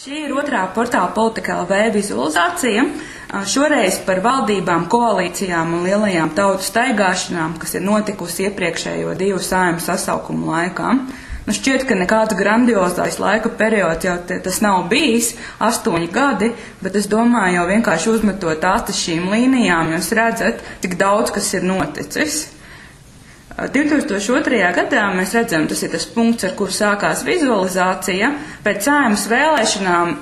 Šī ir otrā portāla Politika LV vizualizācija. Šoreiz par valdībām, koalīcijām un lielajām tautu staigāšanām, kas ir notikusi iepriekšējo 2 Saeimas sasaukumu laikā. Šķiet, ka nekāds grandiozais laika periods jau tas nav bijis, 8 gadi, bet es domāju, jau vienkārši uzmetot acis šīm līnijām, jūs redzat, cik daudz kas ir noticis. 2002. gadā mēs redzam, tas ir tas punkts, ar kuru sākās vizualizācija. Pēc Saeimas vēlēšanām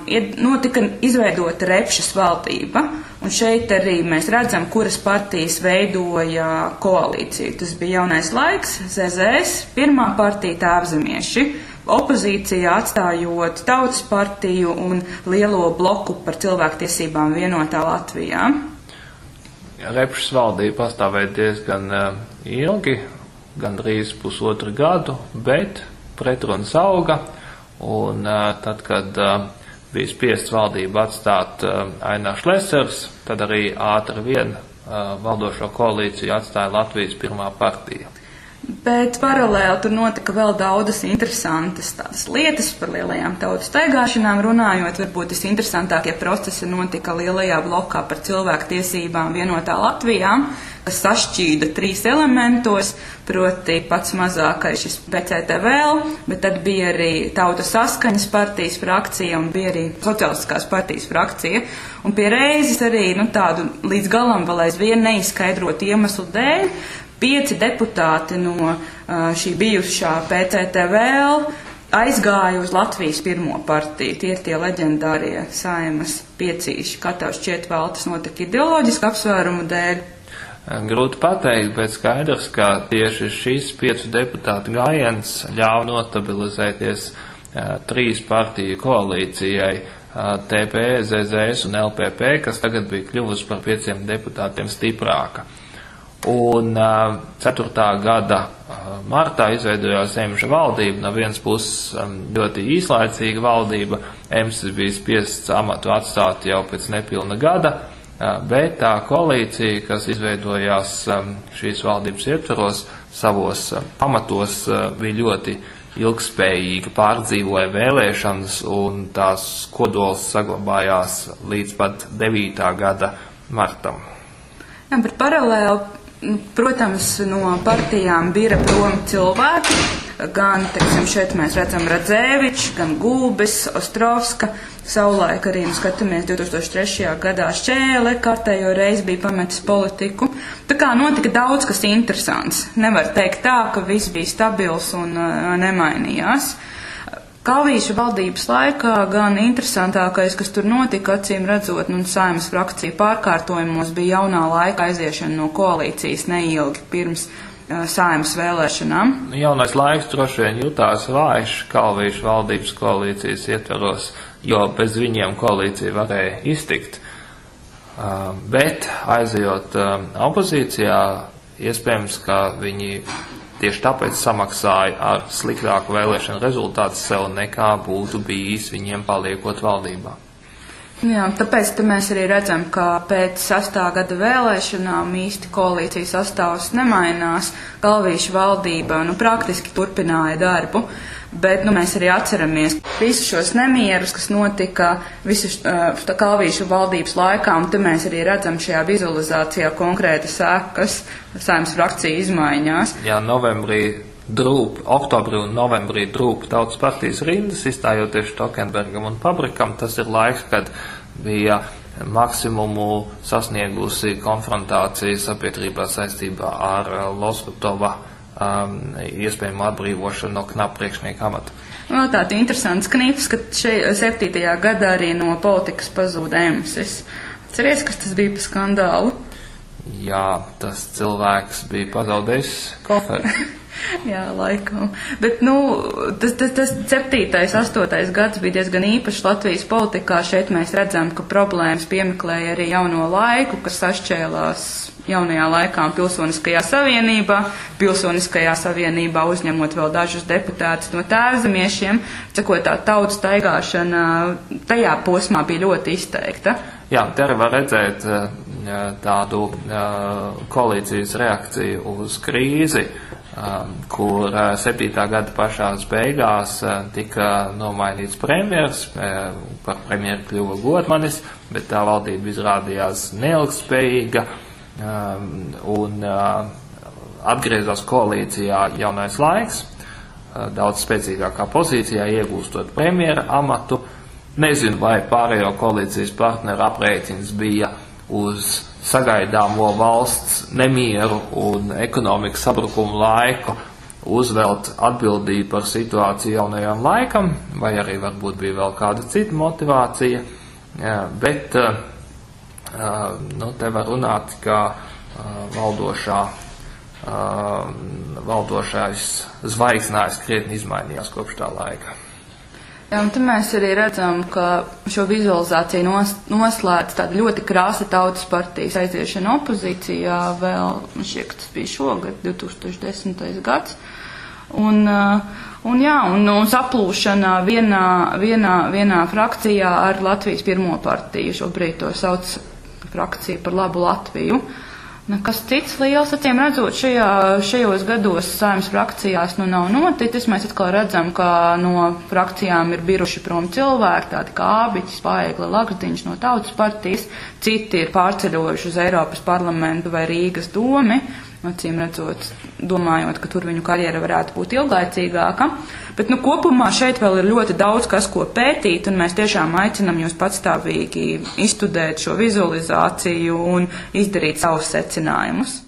notika izveidota Repšas valdība, un šeit arī mēs redzam, kuras partijas veidoja koalīciju. Tas bija Jaunais laiks, ZZS, pirmā partija Tēvzemieši, opozīcijā atstājot Tautas partiju un lielo bloku par cilvēktiesībām vienotā Latvijā. Repšas valdība pastāvēja diezgan ilgi, gandrīz 1,5 gadu, bet pretrunas auga, un tad, kad bija spiests valdību atstāt Ainārs Lesers, tad arī ātri vien valdošo koalīciju atstāja Latvijas pirmā partija. Bet paralēli tur notika vēl daudzas interesantas tādas lietas par lielajām tautu staigāšanām runājot. Varbūt visinteresantākie procesi notika lielajā blokā par cilvēku tiesībām vienotā Latvijā, kas sašķīda 3 elementos, proti pats mazākais šis PCTVL, bet tad bija arī Tautas saskaņas partijas frakcija un bija arī Sociālistiskās partijas frakcija. Un pie reizes arī tādu līdz galam vēl aizvien neizskaidrotu iemeslu dēļ 5 deputāti no šī bijušā PCTVL aizgāja uz Latvijas pirmo partiju. Tie ir tie leģendārie Saeimas piecīši. Katrs šķiet vēl tas notika ideoloģisku apsvērumu dēļ. Grūti pateikt, bet skaidrs, ka tieši šīs 5 deputātu gājiens ļāva nostabilizēties 3 partiju koalīcijai TP, ZZS un LPP, kas tagad bija kļuvusi par 5 deputātiem stiprāka. Un 4. gada martā izveidojās Emša valdība, no vienas puses ļoti īslaicīga valdība, Emšs bija spiests amatu atstāt jau pēc nepilna gada, bet tā koalīcija, kas izveidojās šīs valdības ietvaros, savos pamatos bija ļoti ilgspējīga, pārdzīvoja vēlēšanas un tās kodols saglabājās līdz pat 9. gada martam. Jā, bet paralēli, protams, no partijām bija prom cilvēki, gan, teiksim, šeit mēs redzam Radzēvičs, gan Gulbis, Ostrovska, savulaik arī, skatāmies 2003. gadā Šķēle, kārtējo reizi bija pametis politiku. Tā kā notika daudz kas interesants. Nevar teikt tā, ka viss bija stabils un nemainījās. Kalvīša valdības laikā gan interesantākais, kas tur notika, acīm redzot, Saeimas frakcija pārkārtojumos bija jaunā laika aiziešana no koalīcijas neilgi pirms Saeimas vēlēšanām. Jaunais laiks droši vien jutās vājš Kalvīša valdības koalīcijas ietveros, jo bez viņiem koalīcija varēja iztikt. Bet aizejot opozīcijā, iespējams, ka viņi tieši tāpēc samaksāja ar sliktāku vēlēšanu rezultātu sev nekā būtu bijis viņiem paliekot valdībā. Jā, tāpēc mēs arī redzam, ka pēc 6. gada vēlēšanām īsti koalīcijas sastāvs nemainās. Kalvīša valdība praktiski turpināja darbu, bet mēs arī atceramies visus šos nemierus, kas notika visu Kalvīša valdības laikā, un te mēs arī redzam šajā vizualizācijā konkrēti sekas Saeimas frakcija izmaiņās. Jā, oktobrī un novembrī drūp Tautas partijas rindas, izstājoties Štokenbergam un Pabrikam. Tas ir laiks, kad bija maksimumu sasniegusi konfrontācija sabiedrībā saistībā ar Loskutova iespējamo atbrīvošanu no knapa priekšnieka amata. Vēl tāds interesants knips, ka 7. gadā arī no politikas pazūda Emsis. Atceries, kas tas bija par skandālu? Jā, tas cilvēks bija pazaudējis koferi. Jā, laikam. Bet, tas 7. 8. gads bija diezgan īpašs Latvijas politikā. Šeit mēs redzam, ka problēmas piemeklēja arī jauno laiku, kas sašķēlās jaunajā laikā un Pilsoniskajā savienībā uzņemot vēl dažus deputātus no Tēvzemiešiem. Cekot tā tautu staigāšana tajā posmā bija ļoti izteikta. Jā, te arī var redzēt tādu koalīcijas reakciju uz krīzi. kur 7. gada pašās beigās tika nomainīts premjers, par premjeru kļuva Godmanis, bet tā valdība izrādījās neilgtspējīga un atgriezās koalīcijā Jaunais laiks, daudz spēcīgākā pozīcijā, iegūstot premjera amatu. Nezinu, vai pārējo koalīcijas partneru aprēķins bija uz sagaidāmo valsts nemieru un ekonomikas sabrukumu laiku uzvelt atbildību par situāciju Jaunajam laikam, vai arī varbūt bija vēl kāda cita motivācija, bet te var runāt, ka valdošais zvaigznājs krietni izmainījās kopš tā laika. Jā, un te mēs arī redzam, ka šo vizualizāciju noslēdz tāda ļoti krāsa tautas partijas aiziešana opozīcijā vēl, šķiet, tas bija šogad, 2010. gads. Un saplūšana vienā frakcijā ar Latvijas pirmo partiju, šobrīd to sauc frakciju par labu Latviju. Kas cits liels, acīm redzot, šajos gados Saeimas frakcijās nav noticis. Mēs atkal redzam, ka no frakcijām ir biruši prom cilvēki, tādi kā Ābiķis, Paegla, Lakstiņš no Tautas partijas, citi ir pārceļojuši uz Eiropas parlamentu vai Rīgas domi, acīm redzot, domājot, ka tur viņu karjera varētu būt ilglaicīgāka. Bet kopumā šeit vēl ir ļoti daudz kas, ko pētīt, un mēs tiešām aicinam jūs patstāvīgi izstudēt šo vizualizāciju un izdarīt savus secinājumus.